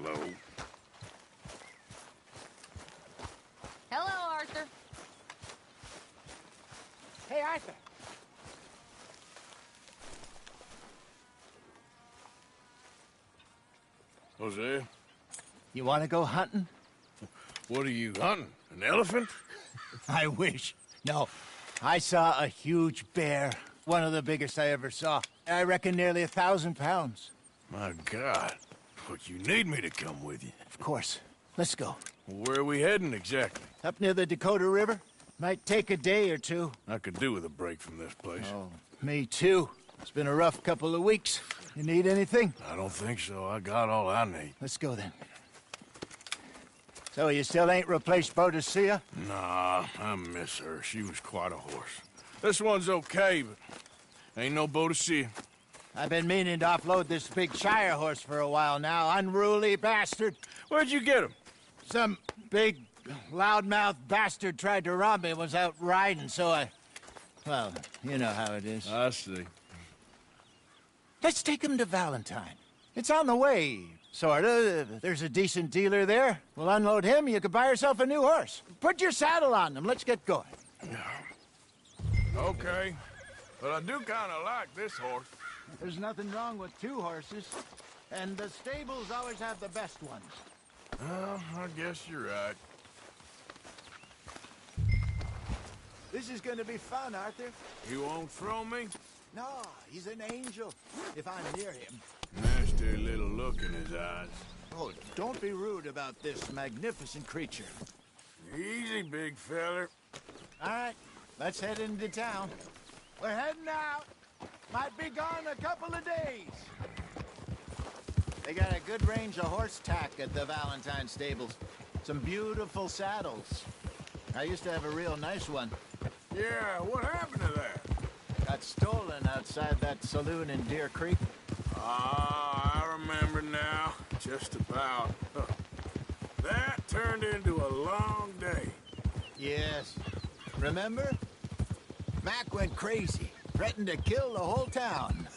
Hello. Hello, Arthur. Hey, Arthur. Jose, You want to go hunting? what are you hunting? An elephant? I wish. No. I saw a huge bear. One of the biggest I ever saw. I reckon nearly 1,000 pounds. My God. But you need me to come with you. Of course. Let's go. Where are we heading exactly? Up near the Dakota River. Might take a day or two. I could do with a break from this place. Oh, me too. It's been a rough couple of weeks. You need anything? I don't think so. I got all I need. Let's go then. So you still ain't replaced Boadicea? Nah, I miss her. She was quite a horse. This one's okay, but ain't no Boadicea. I've been meaning to offload this big Shire horse for a while now. Unruly bastard. Where'd you get him? Some big, loudmouth bastard tried to rob me and was out riding, so I... Well, you know how it is. I see. Let's take him to Valentine. It's on the way, sorta. There's a decent dealer there. We'll unload him, you could buy yourself a new horse. Put your saddle on him, let's get going. Okay. But I do kind of like this horse. There's nothing wrong with two horses, and the stables always have the best ones. I guess you're right. This is gonna be fun, Arthur. You won't throw me? No, he's an angel, if I'm near him. Nasty little look in his eyes. Oh, don't be rude about this magnificent creature. Easy, big feller. All right, let's head into town. We're heading out. Might be gone a couple of days. They got a good range of horse tack at the Valentine stables. Some beautiful saddles. I used to have a real nice one. Yeah, what happened to that? Got stolen outside that saloon in Deer Creek. Ah, I remember now. Just about. Huh. That turned into a long day. Yes. Remember? Mac went crazy. Threatened to kill the whole town.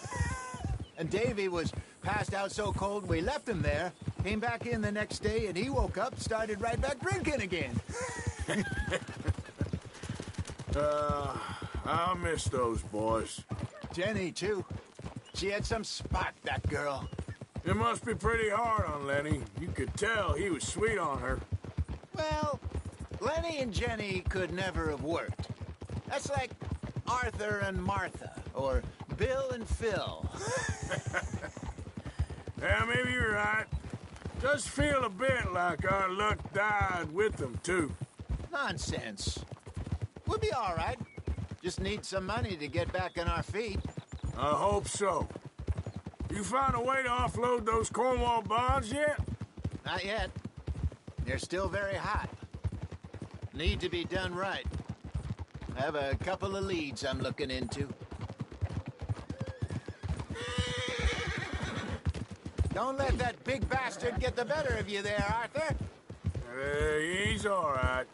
And Davy was passed out so cold we left him there. Came back in the next day and he woke up, started right back drinking again. I'll miss those boys. Jenny, too. She had some spot, that girl. It must be pretty hard on Lenny. You could tell he was sweet on her. Well, Lenny and Jenny could never have worked. That's like Arthur and Martha, or Bill and Phil. Yeah, maybe you're right. Does feel a bit like our luck died with them, too. Nonsense. We'll be all right. Just need some money to get back on our feet. I hope so. You found a way to offload those Cornwall bonds yet? Not yet. They're still very hot. Need to be done right. I have a couple of leads I'm looking into. Don't let that big bastard get the better of you there, Arthur. He's all right.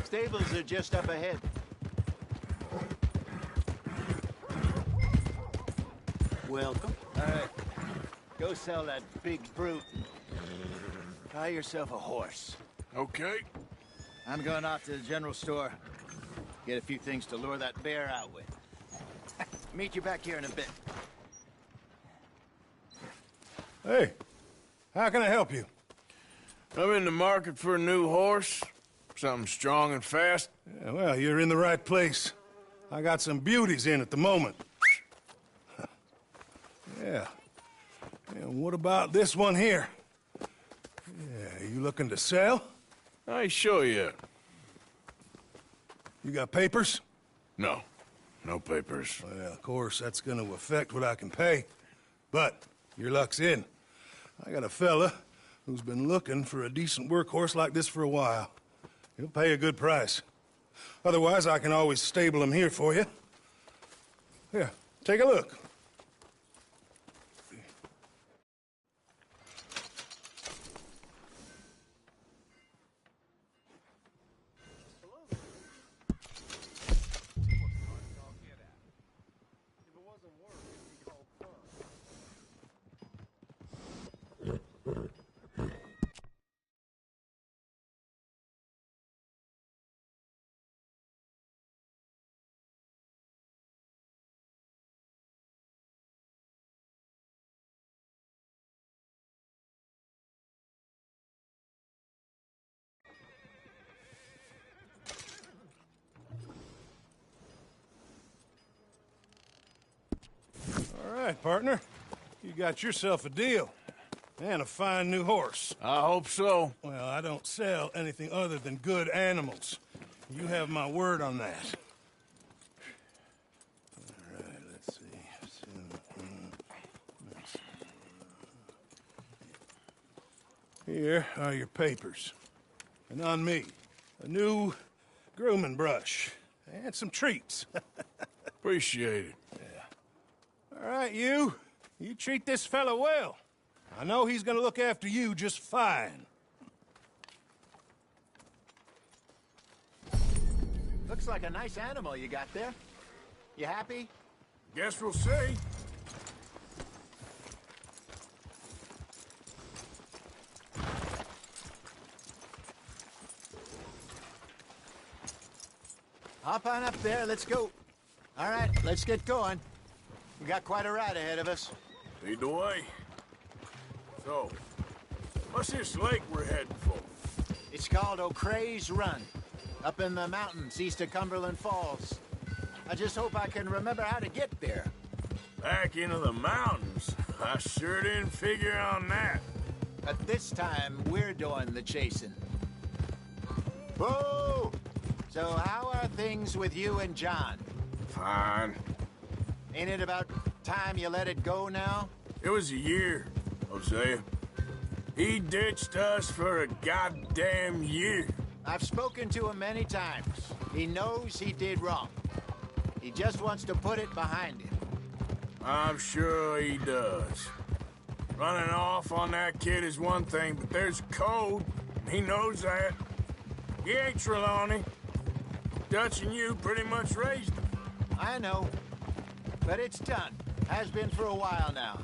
Stables are just up ahead. Welcome. All right. Go sell that big brute. Buy yourself a horse. Okay. I'm going off to the general store. Get a few things to lure that bear out with. Meet you back here in a bit. Hey, how can I help you? I'm in the market for a new horse. Something strong and fast. Yeah, well, you're in the right place. I got some beauties in at the moment. Yeah. And what about this one here? Yeah, you looking to sell? I ain't sure yet. You got papers? No. No papers. Well, of course, that's gonna affect what I can pay. But your luck's in. I got a fella who's been looking for a decent workhorse like this for a while. He'll pay a good price. Otherwise, I can always stable him here for you. Here, take a look. right, partner. You got yourself a deal. And a fine new horse. I hope so. Well, I don't sell anything other than good animals. You have my word on that. All right, let's see. Here are your papers. And on me, a new grooming brush. And some treats. Appreciate it. All right, you. You treat this fella well. I know he's gonna look after you just fine. Looks like a nice animal you got there. You happy? Guess we'll see. Hop on up there, let's go. All right, let's get going. We got quite a ride ahead of us. Lead the way. So, what's this lake we're heading for? It's called O'Creagh's Run, up in the mountains east of Cumberland Falls. I just hope I can remember how to get there. Back into the mountains? I sure didn't figure on that. But this time, we're doing the chasing. Whoa! So how are things with you and John? Fine. Ain't it about time you let it go now? It was a year, Hosea. He ditched us for a goddamn year. I've spoken to him many times. He knows he did wrong. He just wants to put it behind him. I'm sure he does. Running off on that kid is one thing, but there's code. He knows that. He ain't Trelawney. Dutch and you pretty much raised him. I know. But it's done. Has been for a while now.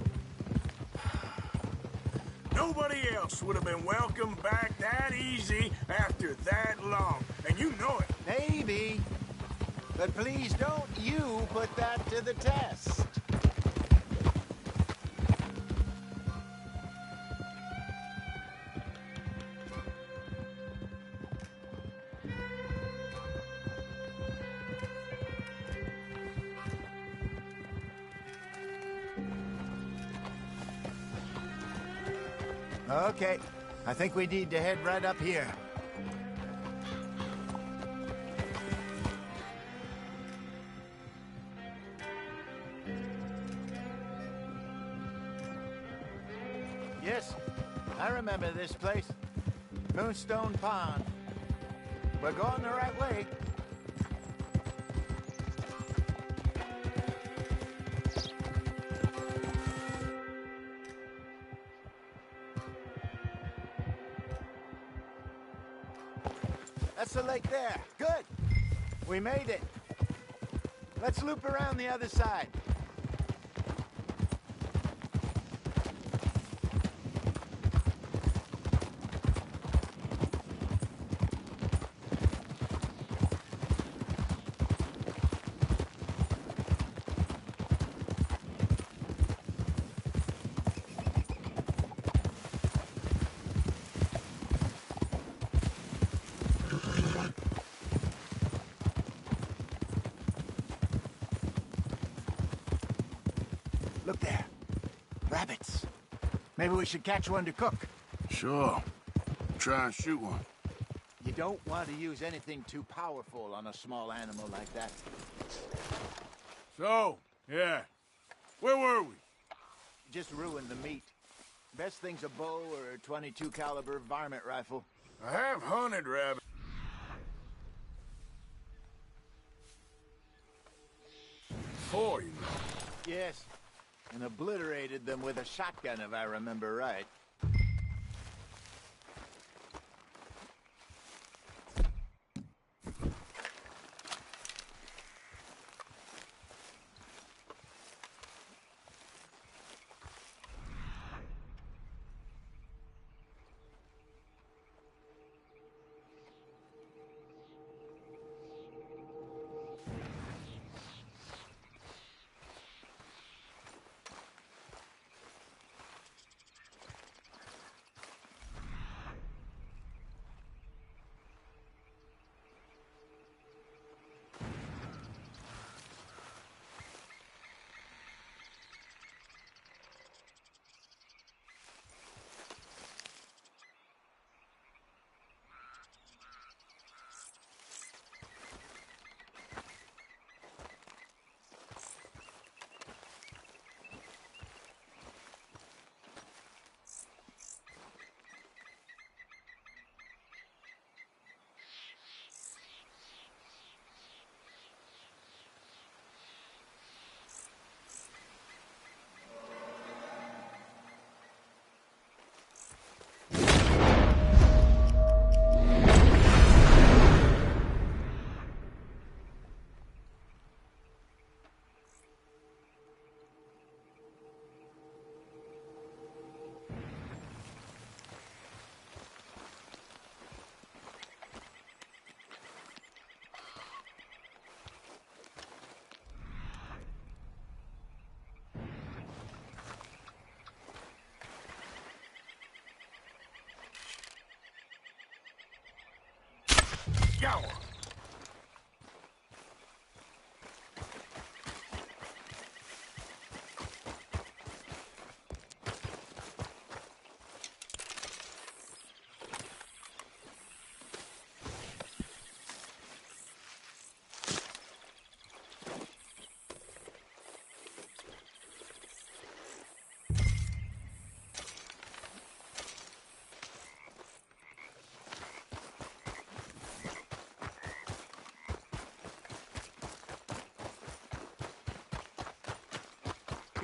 Nobody else would have been welcomed back that easy after that long. And you know it. Maybe. But please don't you put that to the test. Okay, I think we need to head right up here. Yes, I remember this place. Moonstone Pond. We're going the right way. That's the lake there. Good. We made it. Let's loop around the other side. Look there. Rabbits. Maybe we should catch one to cook. Sure. Try and shoot one. You don't want to use anything too powerful on a small animal like that. So, yeah. Where were we? Just ruin the meat. Best thing's a bow or a 22 caliber varmint rifle. I have hunted rabbits. Before, you know. Yes. And obliterated them with a shotgun, if I remember right.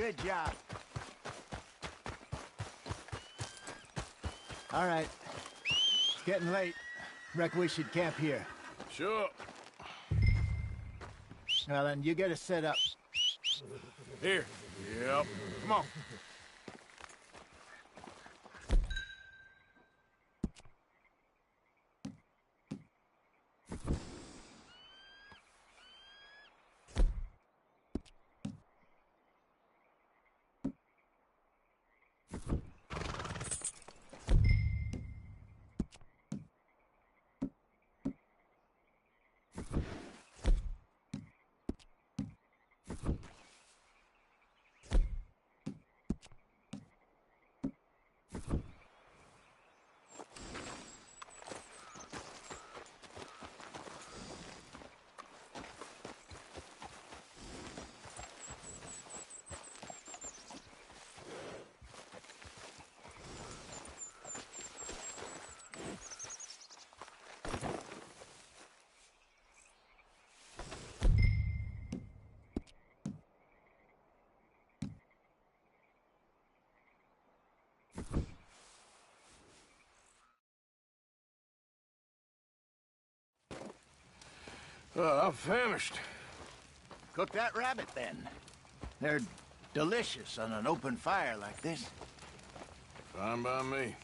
Good job. All right. It's getting late. Reckon we should camp here. Sure. Well, then, you get us set up. Here. Yep. Come on. I'm famished. Cook that rabbit, then. They're delicious on an open fire like this. Fine by me.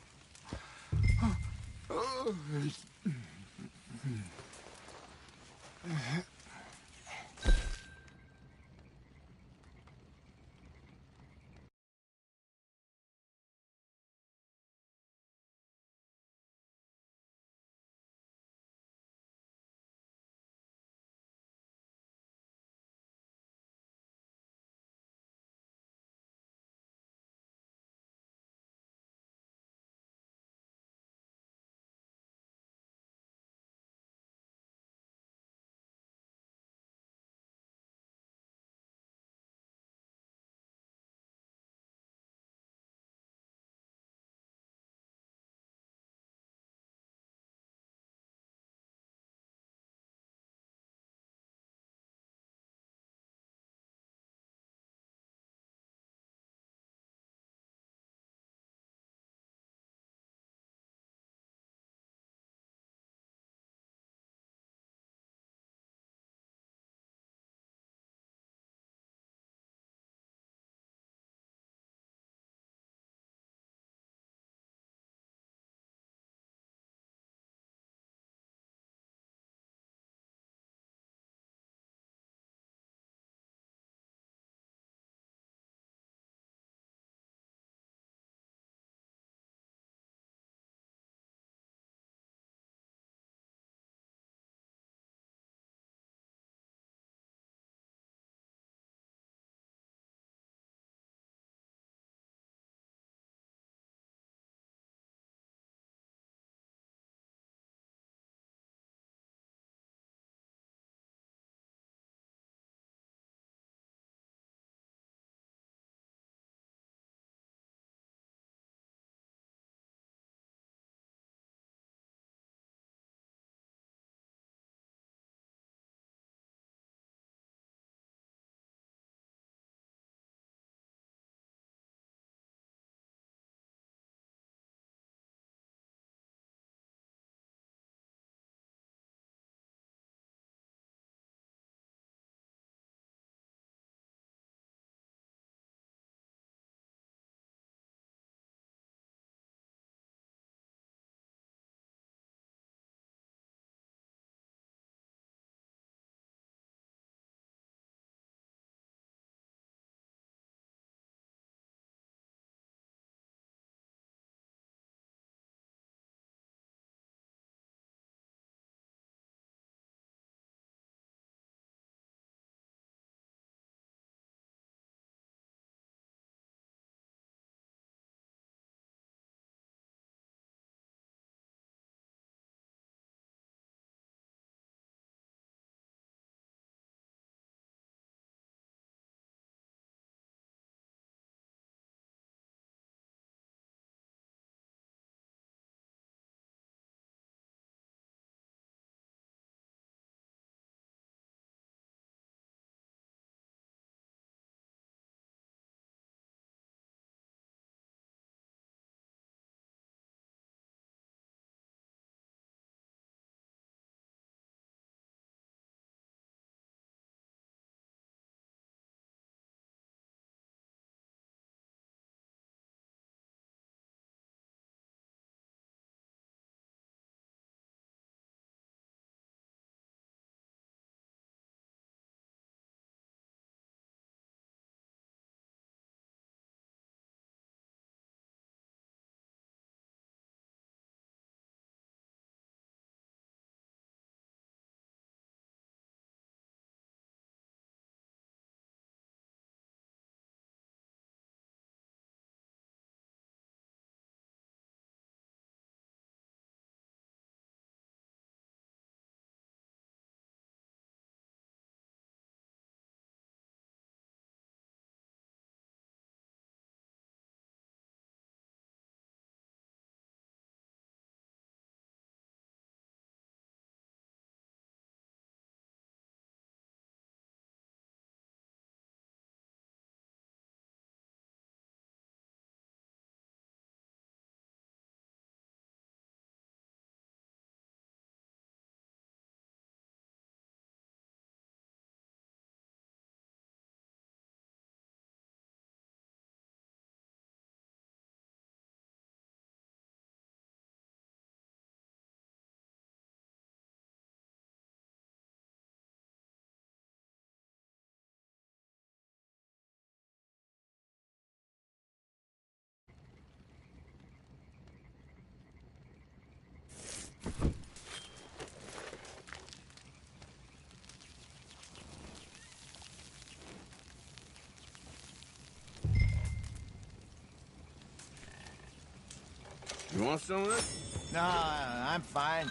You want some of this? No, I'm fine.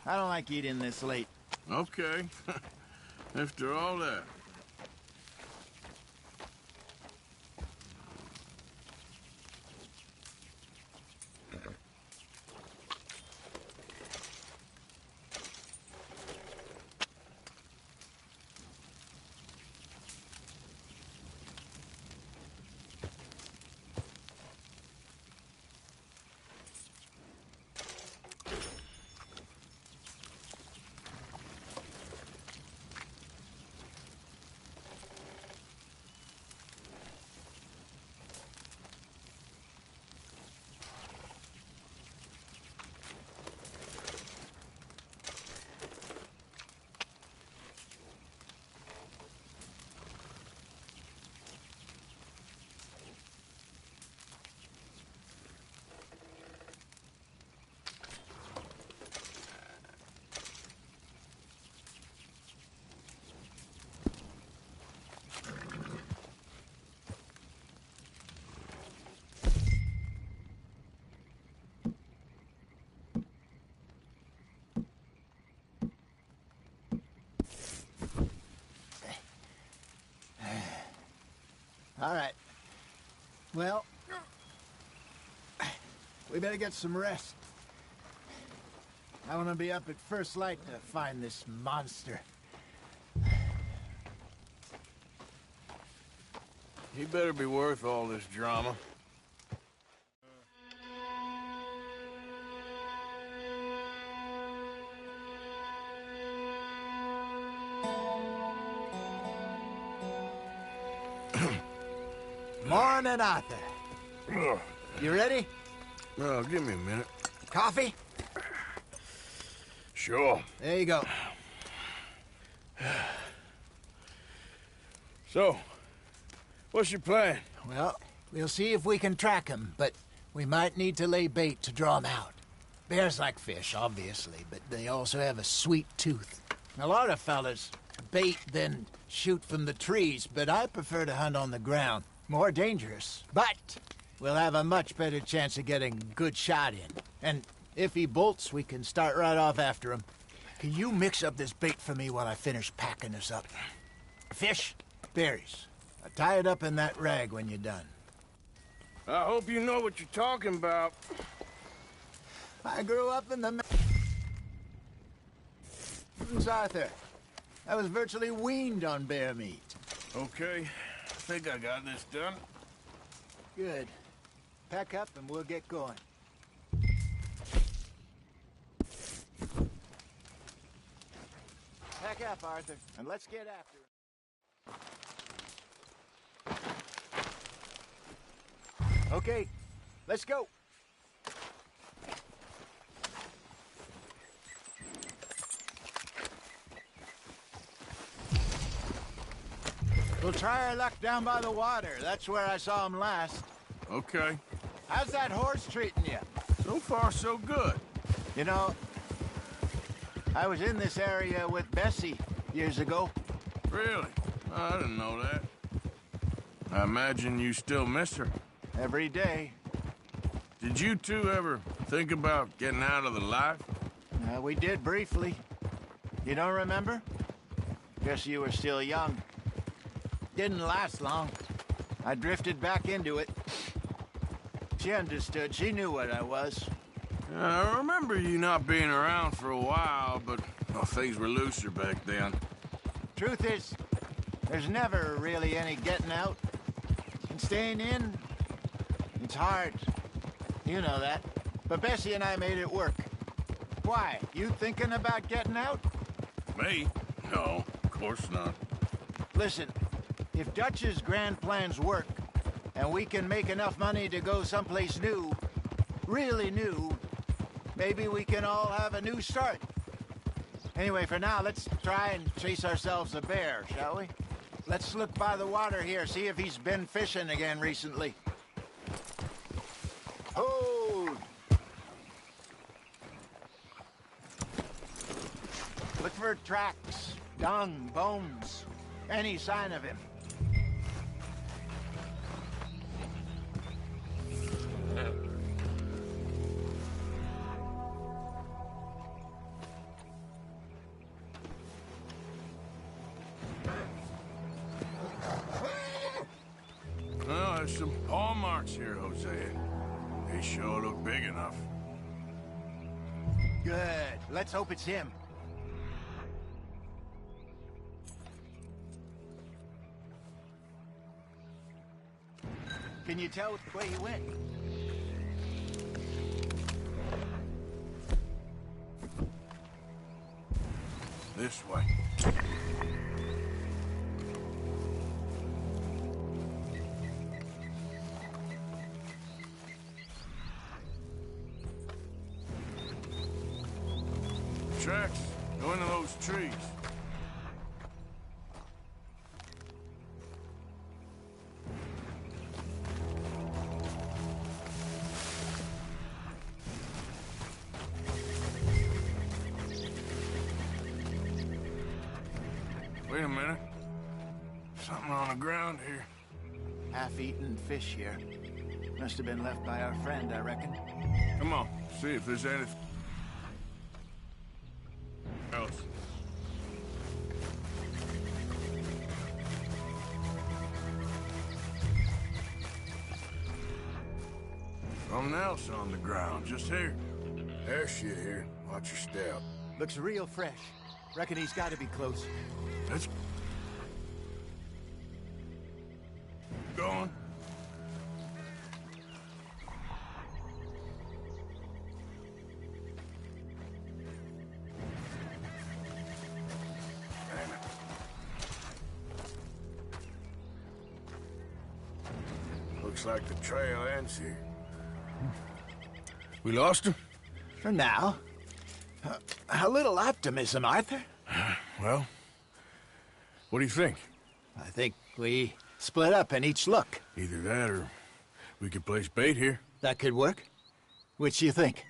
I don't like eating this late. Okay. After all that. All right. Well, we better get some rest. I want to be up at first light to find this monster. He better be worth all this drama. Morning, Arthur. You ready? Well, give me a minute. Coffee? Sure. There you go. So, what's your plan? Well, we'll see if we can track him, but we might need to lay bait to draw him out. Bears like fish, obviously, but they also have a sweet tooth. A lot of fellas bait, then shoot from the trees, but I prefer to hunt on the ground. More dangerous, but we'll have a much better chance of getting a good shot in. And if he bolts, we can start right off after him. Can you mix up this bait for me while I finish packing this up? Fish, berries. I'll tie it up in that rag when you're done. I hope you know what you're talking about. I grew up in the mountains, Arthur. I was virtually weaned on bear meat. Okay, I think I got this done. Good. Pack up and we'll get going. Pack up, Arthur, and let's get after him. Okay, let's go. We'll try our luck down by the water. That's where I saw him last. Okay. How's that horse treating you? So far, so good. You know, I was in this area with Bessie years ago. Really? I didn't know that. I imagine you still miss her. Every day. Did you two ever think about getting out of the life? We did briefly. You don't remember? Guess you were still young. Didn't last long. I drifted back into it. She understood. She knew what I was. I remember you not being around for a while, but well, things were looser back then. Truth is, there's never really any getting out. And staying in, it's hard. You know that. But Bessie and I made it work. Why? You thinking about getting out? Me? No, of course not. Listen, if Dutch's grand plans work, and we can make enough money to go someplace new, really new, maybe we can all have a new start. Anyway, for now, let's try and chase ourselves a bear, shall we? Let's look by the water here, see if he's been fishing again recently. Hold! for tracks, dung, bones, any sign of him. Well, there's some paw marks here, Hosea. They sure look big enough. Good. Let's hope it's him. Can you tell which way he went? This way. Tracks. Go into those trees. Wait a minute. Something on the ground here. Half-eaten fish here. Must have been left by our friend, I reckon. Come on, see if there's anything else. Something else on the ground, just here. There's shit here. Watch your step. Looks real fresh. Reckon he's got to be close. Let's go on. Damn it. Looks like the trail ends here. We lost him? For now. A little optimism, Arthur. Well, what do you think? I think we split up and each look. Either that or we could place bait here. That could work. Which do you think?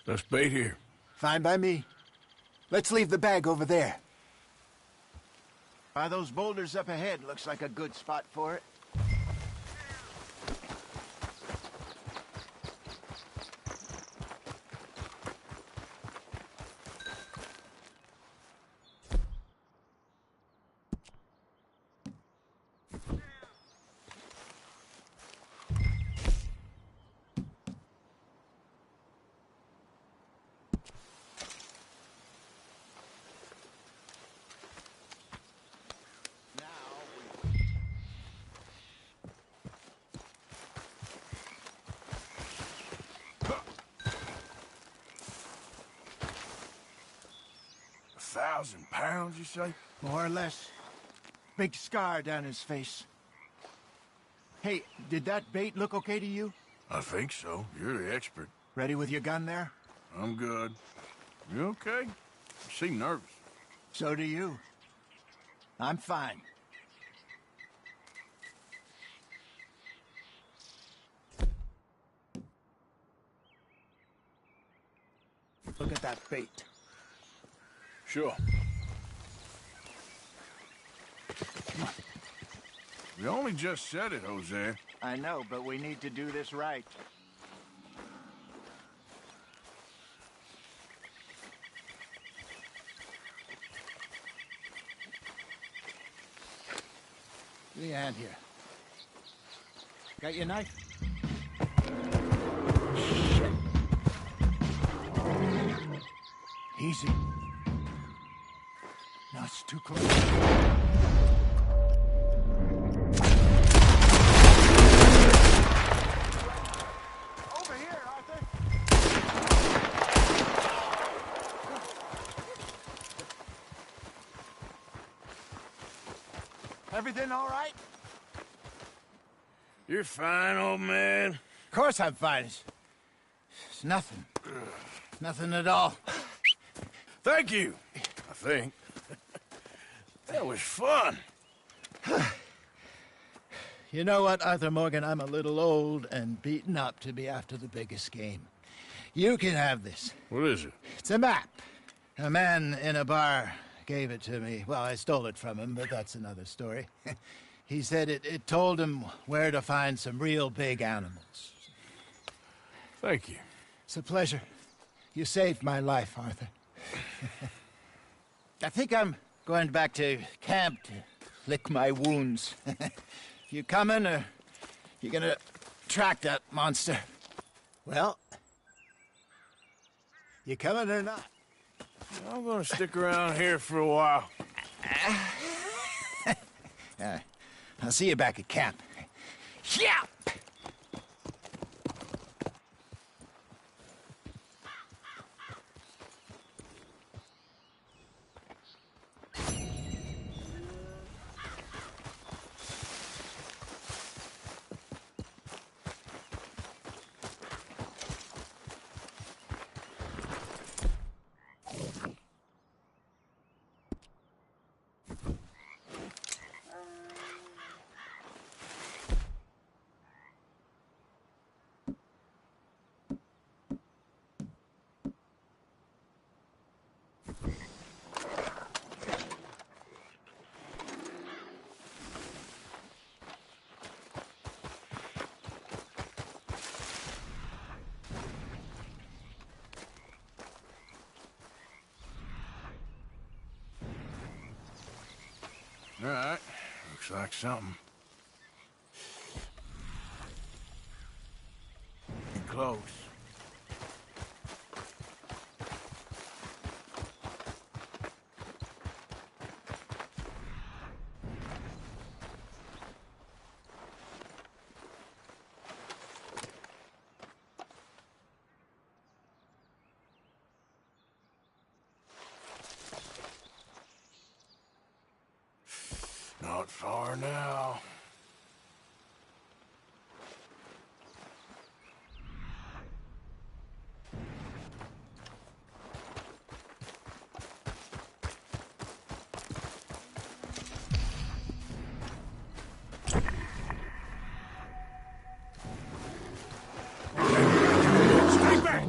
Let's bait here. Fine by me. Let's leave the bag over there. By those boulders up ahead, looks like a good spot for it. £1,000, you say? More or less. Big scar down his face. Hey, did that bait look okay to you? I think so. You're the expert. Ready with your gun there? I'm good. You okay? You seem nervous. So do you. I'm fine. Look at that bait. Sure. We only just said it, Jose. I know, but we need to do this right. Give me a hand here. Got your knife? Shit. Easy. No, it's too close. Over here, Arthur. Everything all right? You're fine, old man. Of course I'm fine. It's nothing. Nothing at all. Thank you, I think. That was fun. You know what, Arthur Morgan? I'm a little old and beaten up to be after the biggest game. You can have this. What is it? It's a map. A man in a bar gave it to me. Well, I stole it from him, but that's another story. He said it told him where to find some real big animals. Thank you. It's a pleasure. You saved my life, Arthur. I think I'm going back to camp to lick my wounds. You coming, or you gonna track that monster? Well, you coming or not? I'm gonna stick around here for a while. I'll see you back at camp. Yeah! All right, looks like something. Getting close. Not far now. Strike back!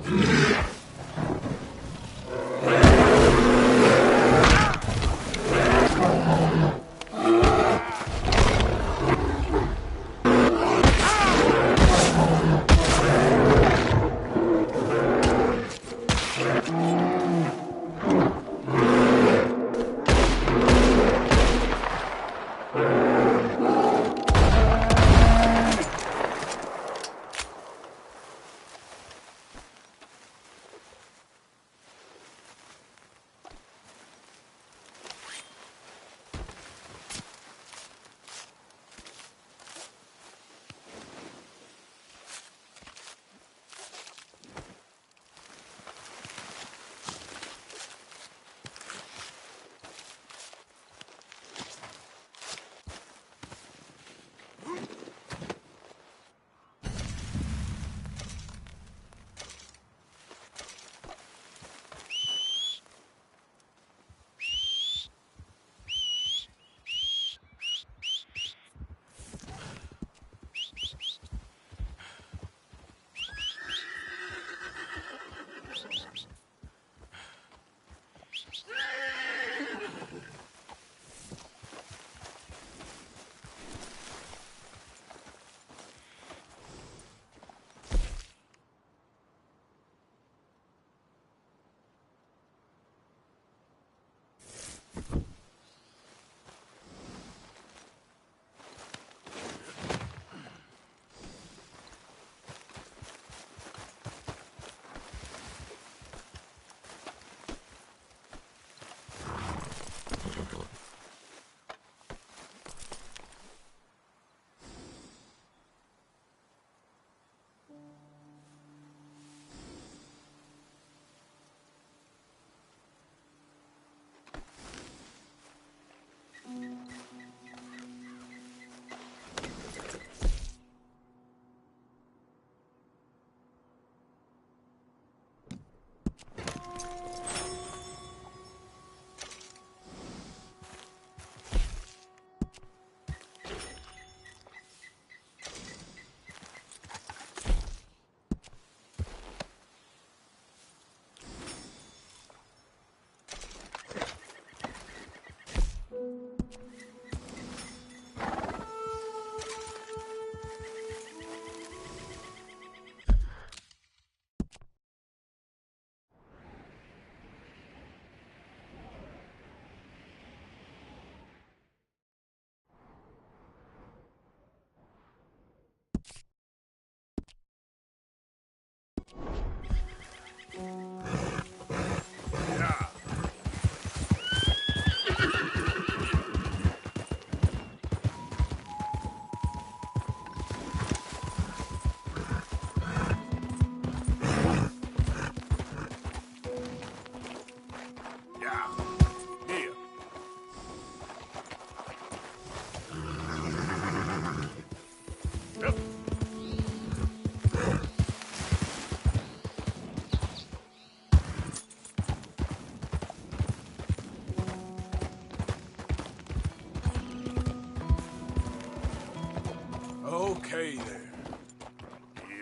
Okay there.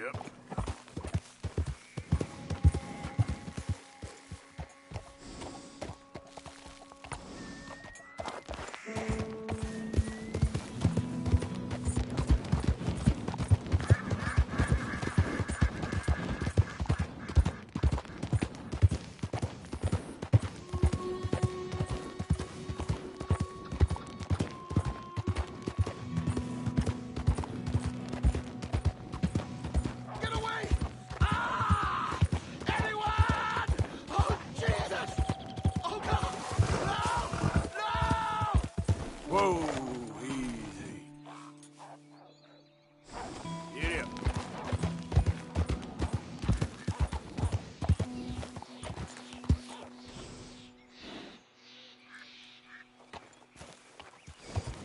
Yep. Whoa, easy. Yeah.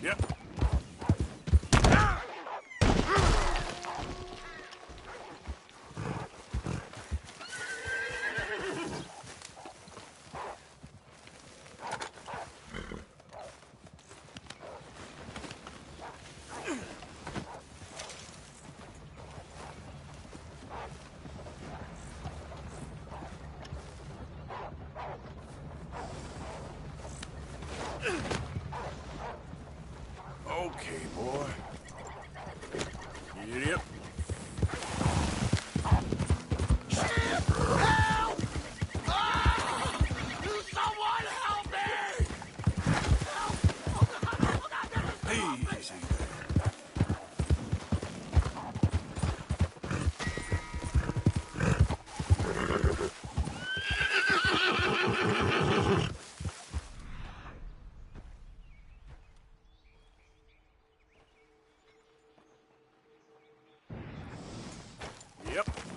Yep. Okay, boy. Yep. Easy there. Yep.